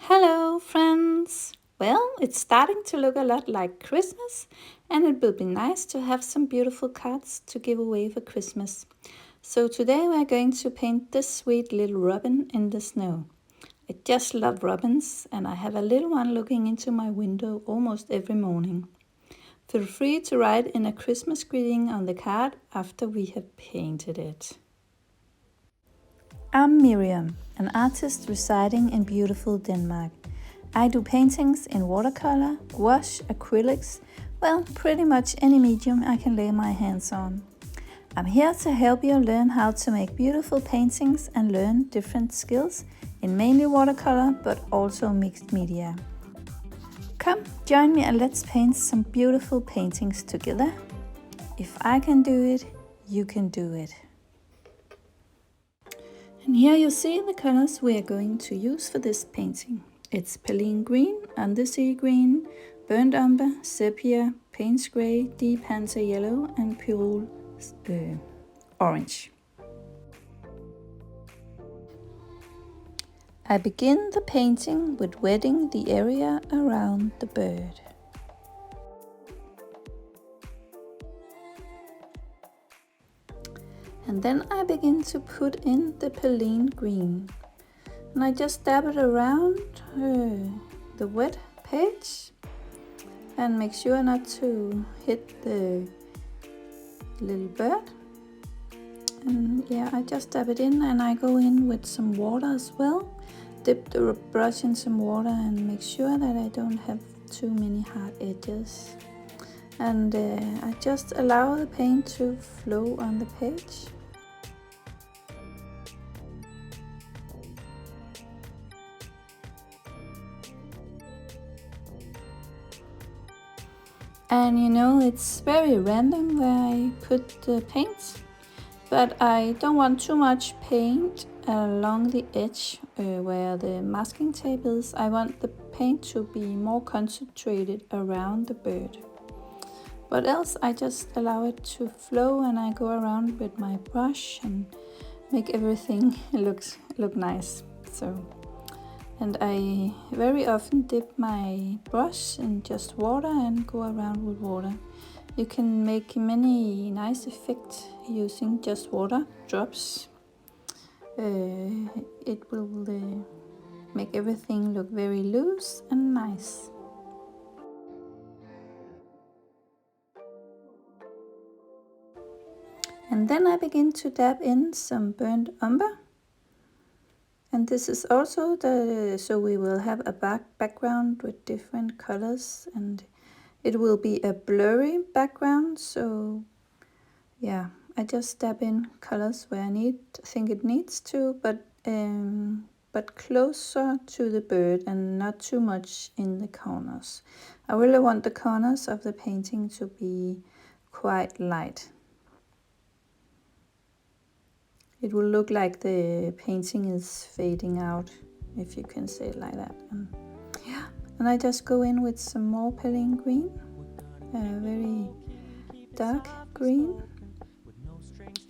Hello, friends! Well, it's starting to look a lot like Christmas, and it will be nice to have some beautiful cards to give away for Christmas. So, today we're going to paint this sweet little robin in the snow. I just love robins, and I have a little one looking into my window almost every morning. Feel free to write in a Christmas greeting on the card after we have painted it. I'm Miriam, an artist residing in beautiful Denmark. I do paintings in watercolor, gouache, acrylics, well, pretty much any medium I can lay my hands on. I'm here to help you learn how to make beautiful paintings and learn different skills in mainly watercolor but also mixed media. Come, join me and let's paint some beautiful paintings together. If I can do it, you can do it. And here you see the colors we are going to use for this painting. It's perleyne green, undersea green, burnt umber, sepia, paynes grey, deep hanza yellow and pure orange. I begin the painting with wetting the area around the bird. And then I begin to put in the perleyne green. And I just dab it around the wet page and make sure not to hit the little bird. And yeah, I just dab it in and I go in with some water as well. Dip the brush in some water and make sure that I don't have too many hard edges. And I just allow the paint to flow on the page. And you know, it's very random where I put the paint, but I don't want too much paint along the edge where the masking tape is. I want the paint to be more concentrated around the bird. But else I just allow it to flow and I go around with my brush and make everything look nice. And I very often dip my brush in just water and go around with water. You can make many nice effects using just water drops. It will make everything look very loose and nice. And then I begin to dab in some burnt umber. And this is also so we will have a background with different colors and it will be a blurry background. So yeah, I just dab in colors where I think it needs to, but closer to the bird and not too much in the corners. I really want the corners of the painting to be quite light. It will look like the painting is fading out, if you can say it like that. And I just go in with some more perleyne green, very dark green,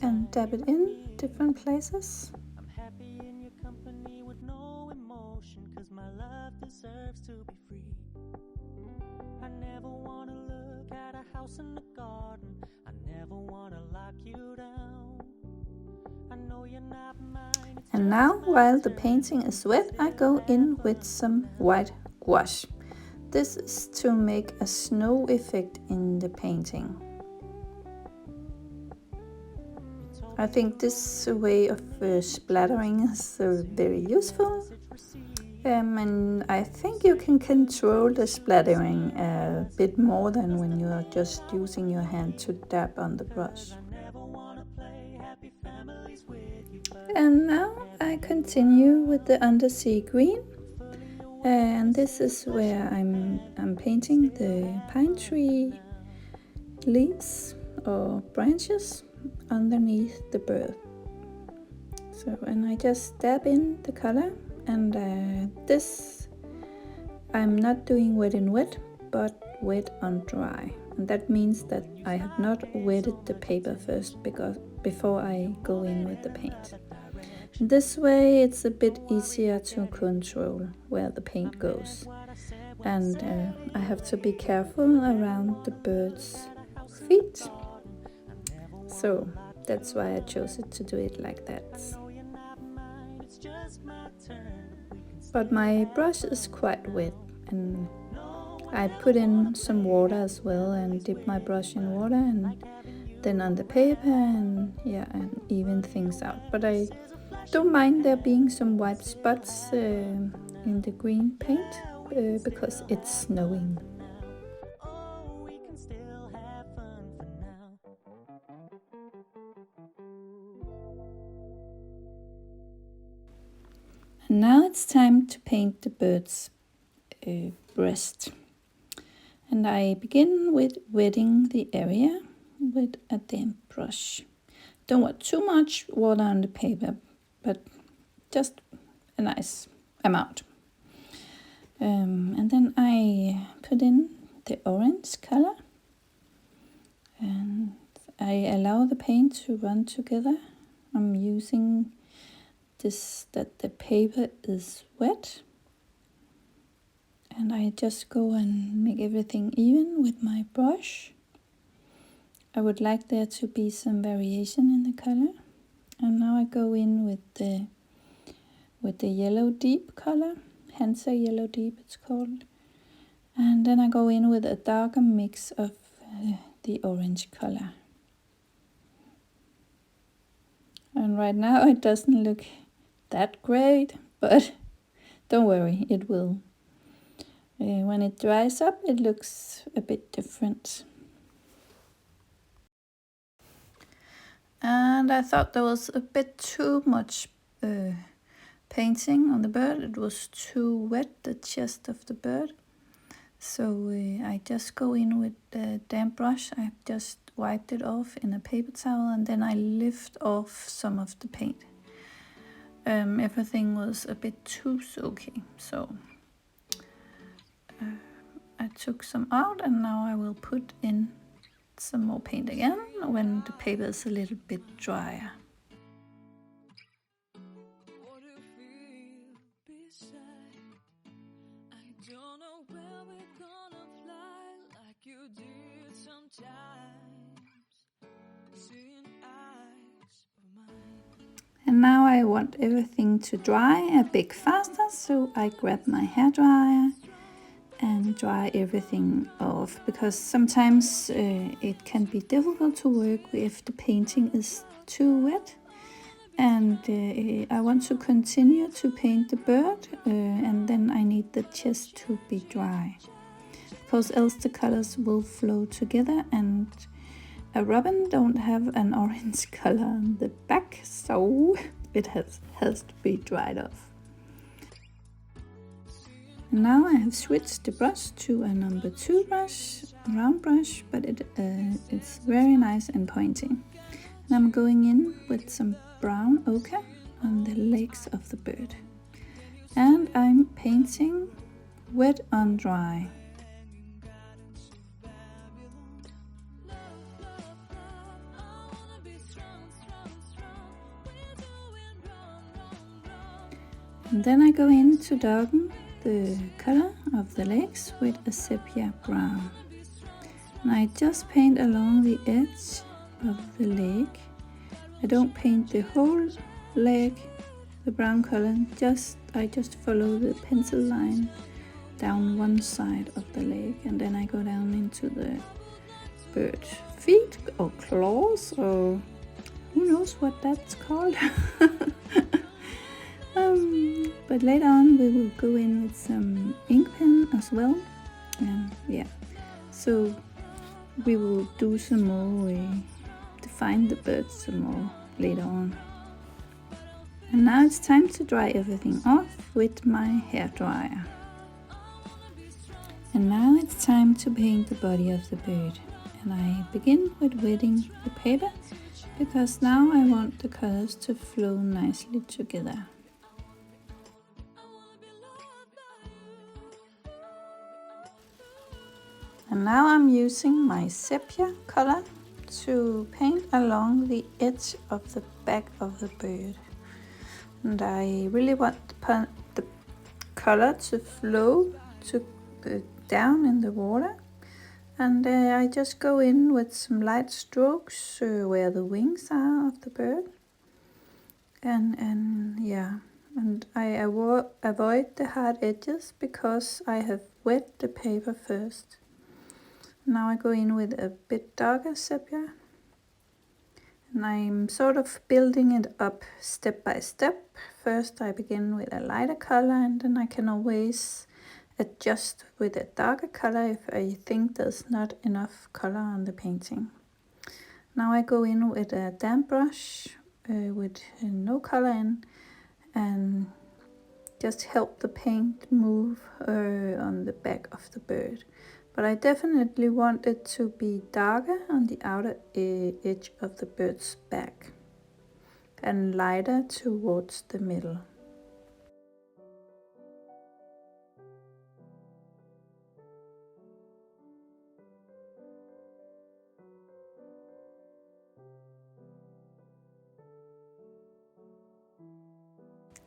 and dab it in different places. I'm happy in your company with no emotion, 'cause my love deserves to be free. I never want to look at a house in the garden. I never want to lock you down. And now, while the painting is wet, I go in with some white gouache. This is to make a snow effect in the painting. I think this way of splattering is very useful. And I think you can control the splattering a bit more than when you are just using your hand to dab on the brush. And now I continue with the undersea green, and this is where I'm painting the pine tree leaves or branches underneath the bird. And I just dab in the color, and this I'm not doing wet in wet, but wet on dry, and that means that I have not wetted the paper first before I go in with the paint. This way it's a bit easier to control where the paint goes. And I have to be careful around the bird's feet. So that's why I chose it to do it like that. But my brush is quite wet, and I put in some water as well and dip my brush in water and then on the paper, and yeah, and even things out. But I don't mind there being some white spots in the green paint because it's snowing. And now it's time to paint the bird's breast. And I begin with wetting the area with a damp brush. Don't want too much water on the paper, but just a nice amount. And then I put in the orange color, and I allow the paint to run together. I'm using this that the paper is wet, and I just go and make everything even with my brush. I would like there to be some variation in the color, and now I go in with the yellow deep color, hanza yellow deep it's called, and then I go in with a darker mix of the orange color. And right now it doesn't look that great, but don't worry, it will. When it dries up, it looks a bit different. And I thought there was a bit too much painting on the bird. It was too wet, the chest of the bird. So I just go in with the damp brush. I just wiped it off in a paper towel, and then I lift off some of the paint. Everything was a bit too soaky, so I took some out, and now I will put in some more paint again when the paper is a little bit drier. And now I want everything to dry a bit faster, so I grab my hairdryer and dry everything off, because sometimes it can be difficult to work if the painting is too wet. And I want to continue to paint the bird, and then I need the chest to be dry, because else the colors will flow together, and a robin don't have an orange color on the back, so it has to be dried off. Now I have switched the brush to a number 2 brush, round brush, but it's very nice and pointy. And I'm going in with some brown ochre on the legs of the bird. And I'm painting wet on dry. And then I go in to darken the color of the legs with a sepia brown. And I just paint along the edge of the leg. I don't paint the whole leg, the brown color, I just follow the pencil line down one side of the leg, and then I go down into the bird feet or claws, or who knows what that's called. But later on we will go in with some ink pen as well, and yeah, so we will do some more, define the bird some more later on. And now it's time to dry everything off with my hairdryer. And now it's time to paint the body of the bird, and I begin with wetting the paper, because now I want the colors to flow nicely together. And now I'm using my sepia color to paint along the edge of the back of the bird. and I really want the color to flow down in the water. And I just go in with some light strokes where the wings are of the bird. And yeah, and I avoid the hard edges because I have wet the paper first. Now I go in with a bit darker sepia. And I'm sort of building it up step by step. First I begin with a lighter color, and then I can always adjust with a darker color if I think there's not enough color on the painting. Now I go in with a damp brush with no color in, and just help the paint move on the back of the bird. But I definitely want it to be darker on the outer edge of the bird's back and lighter towards the middle.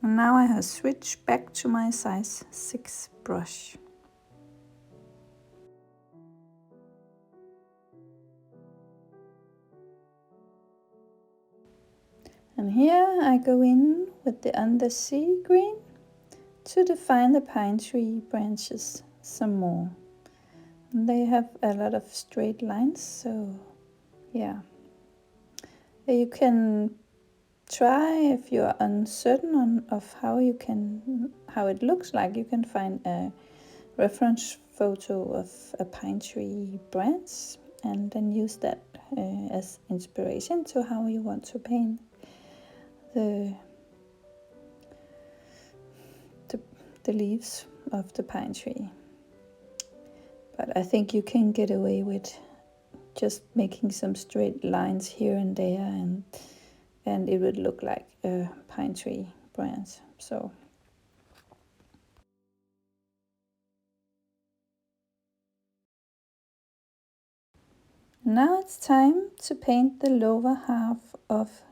And now I have switched back to my size 6 brush. And here I go in with the undersea green to define the pine tree branches some more. And they have a lot of straight lines, so yeah. You can try, if you're uncertain of how it looks like, you can find a reference photo of a pine tree branch and then use that as inspiration to how you want to paint the leaves of the pine tree. But I think you can get away with just making some straight lines here and there, and it would look like a pine tree branch. So now it's time to paint the lower half of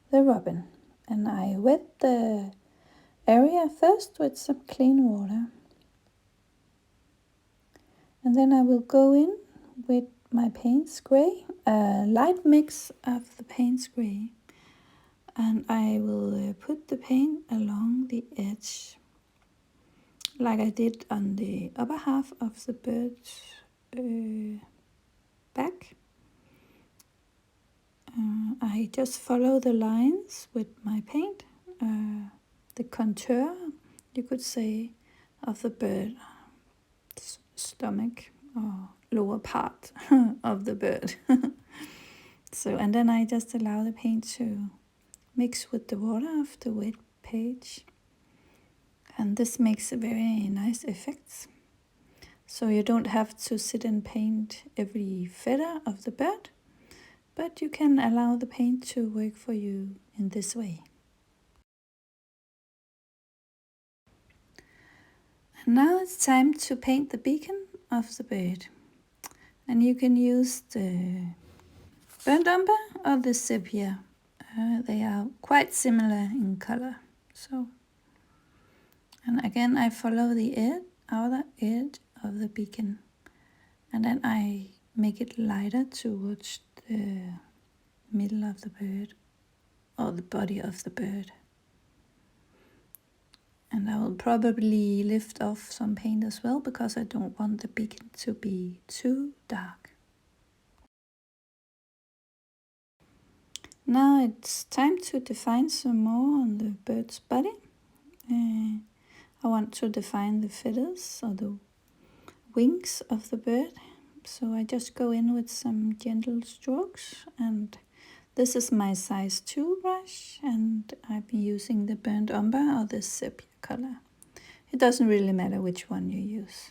the robin, and I wet the area first with some clean water, and then I will go in with my Paynes gray, a light mix of the Paynes gray, and I will put the paint along the edge like I did on the upper half of the bird's back. I just follow the lines with my paint, the contour, you could say, of the bird's stomach or lower part of the bird. So, and then I just allow the paint to mix with the water of the wet page, and this makes a very nice effect. So you don't have to sit and paint every feather of the bird, but you can allow the paint to work for you in this way. And now it's time to paint the beacon of the bird. And you can use the burnt umber or the sepia. They are quite similar in color. So, and again I follow the outer edge of the beacon, and then I make it lighter towards the middle of the bird or the body of the bird. And I will probably lift off some paint as well because I don't want the beacon to be too dark. Now it's time to define some more on the bird's body. I want to define the feathers or the wings of the bird. So I just go in with some gentle strokes, and this is my size 2 brush, and I've been using the burnt umber or the sepia color. It doesn't really matter which one you use.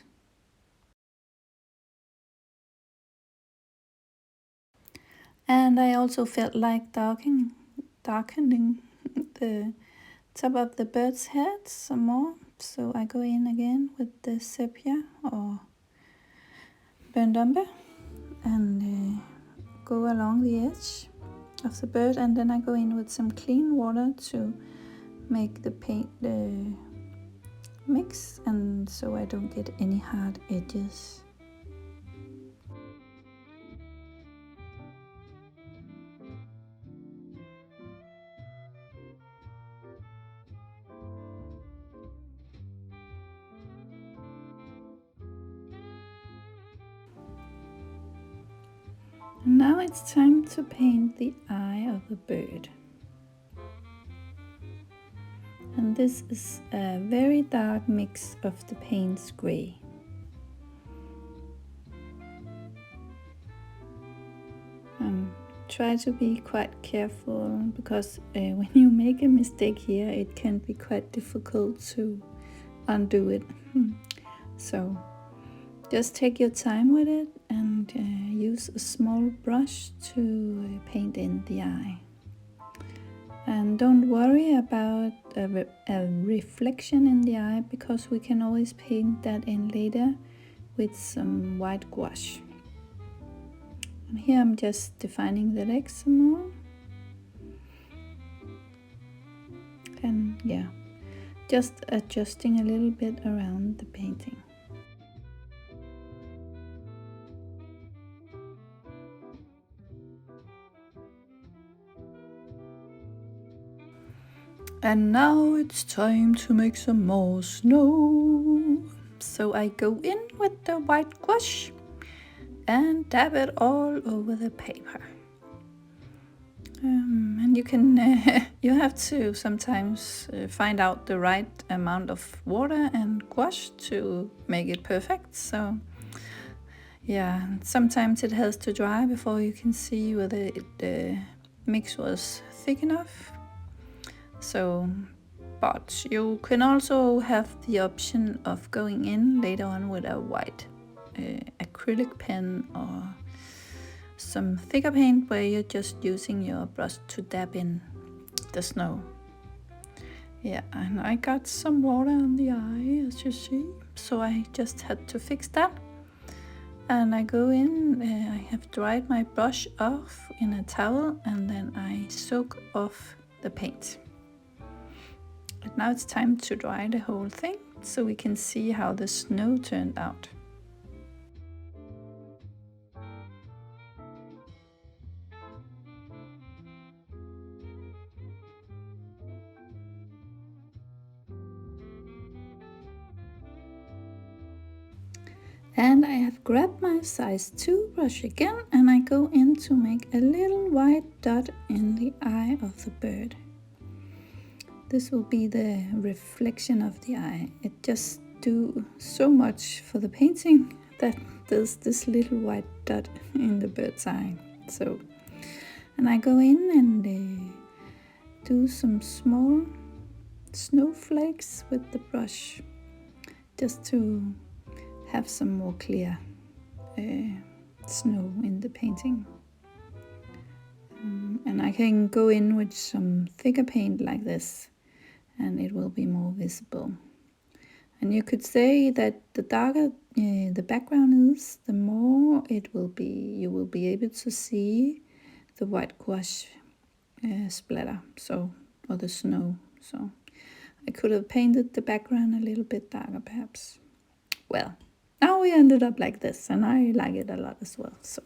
And I also felt like darkening the top of the bird's head some more. So I go in again with the sepia or burnt umber and go along the edge of the bird, and then I go in with some clean water to make the paint mix, and so I don't get any hard edges. Now it's time to paint the eye of the bird. And this is a very dark mix of the Paynes grey. Try to be quite careful, because when you make a mistake here, it can be quite difficult to undo it. So just take your time with it and use a small brush to paint in the eye. And don't worry about a reflection in the eye, because we can always paint that in later with some white gouache. And here I'm just defining the legs some more. And yeah, just adjusting a little bit around the painting. And now it's time to make some more snow. So I go in with the white gouache and dab it all over the paper. And you can, you have to sometimes find out the right amount of water and gouache to make it perfect. So yeah, sometimes it has to dry before you can see whether the mix was thick enough. So, but you can also have the option of going in later on with a white acrylic pen or some thicker paint, where you're just using your brush to dab in the snow. Yeah, and I got some water on the eye, as you see, so I just had to fix that. And I go in, I have dried my brush off in a towel, and then I soak off the paint. But now it's time to dry the whole thing, so we can see how the snow turned out. And I have grabbed my size 2 brush again, and I go in to make a little white dot in the eye of the bird. This will be the reflection of the eye. It just do so much for the painting that there's this little white dot in the bird's eye. So, and I go in and do some small snowflakes with the brush, just to have some more clear snow in the painting. And I can go in with some thicker paint like this, and it will be more visible. And you could say that the darker the background is, the more it will be, you will be able to see the white gouache splatter, so, or the snow. So I could have painted the background a little bit darker perhaps. Well, now we ended up like this, and I like it a lot as well. So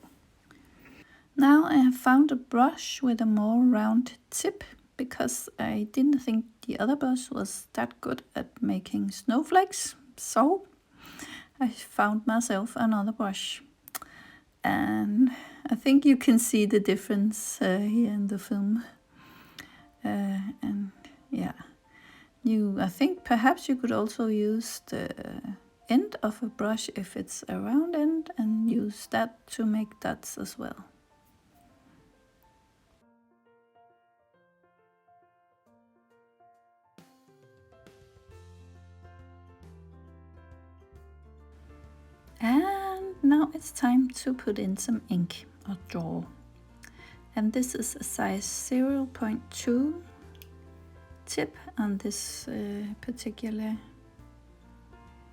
now I have found a brush with a more round tip, because I didn't think the other brush was that good at making snowflakes. So I found myself another brush, and I think you can see the difference here in the film. And yeah, I think perhaps you could also use the end of a brush if it's a round end, and use that to make dots as well. And now it's time to put in some ink or draw. And this is a size 0.2 tip on this particular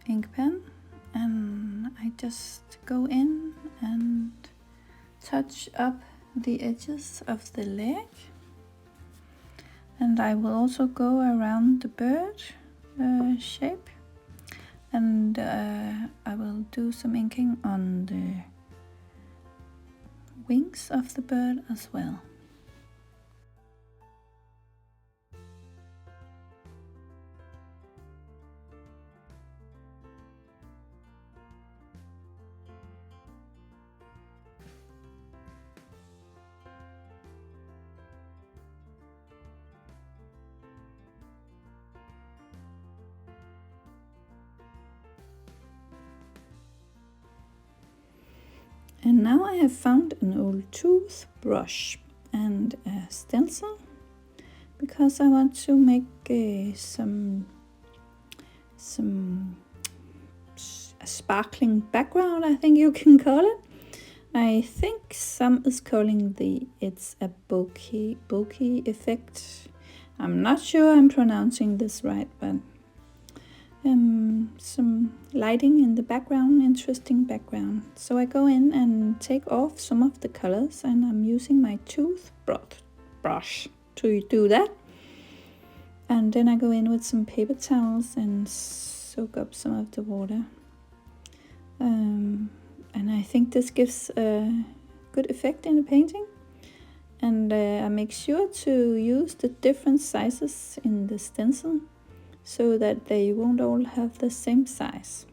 ink pen. And I just go in and touch up the edges of the leg. And I will also go around the bird shape, and I will do some inking on the wings of the bird as well. And now I have found an old toothbrush and a stencil, because I want to make some a sparkling background, I think you can call it. I think some is calling it's a bokeh effect. I'm not sure I'm pronouncing this right, but some lighting in the background, interesting background. So I go in and take off some of the colors, and I'm using my toothbrush to do that. And then I go in with some paper towels and soak up some of the water. And I think this gives a good effect in the painting. And I make sure to use the different sizes in the stencil, so that they won't all have the same size.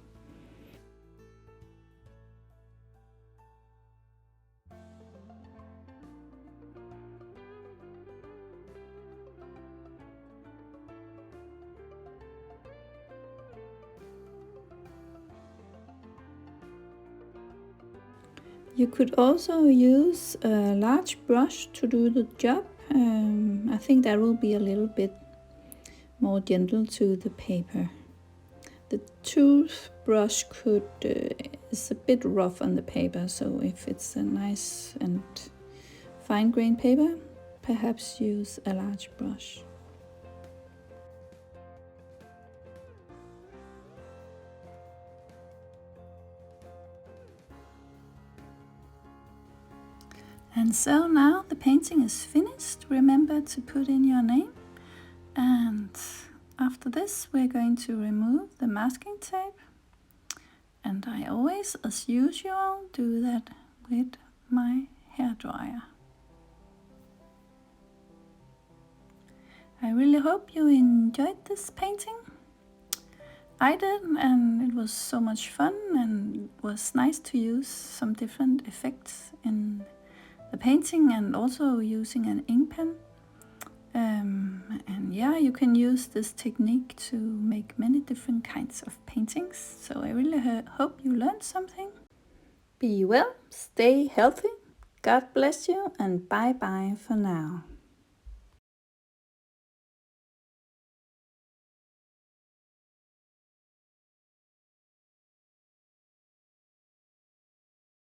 You could also use a large brush to do the job. I think that will be a little bit more gentle to the paper. The toothbrush is a bit rough on the paper, so if it's a nice and fine grained paper, perhaps use a large brush. And so now the painting is finished. Remember to put in your name. And after this, we're going to remove the masking tape. And I always, as usual, do that with my hairdryer. I really hope you enjoyed this painting. I did, and it was so much fun, and it was nice to use some different effects in the painting, and also using an ink pen. And yeah, you can use this technique to make many different kinds of paintings. So I really hope you learned something. Be well, stay healthy, God bless you, and bye bye for now.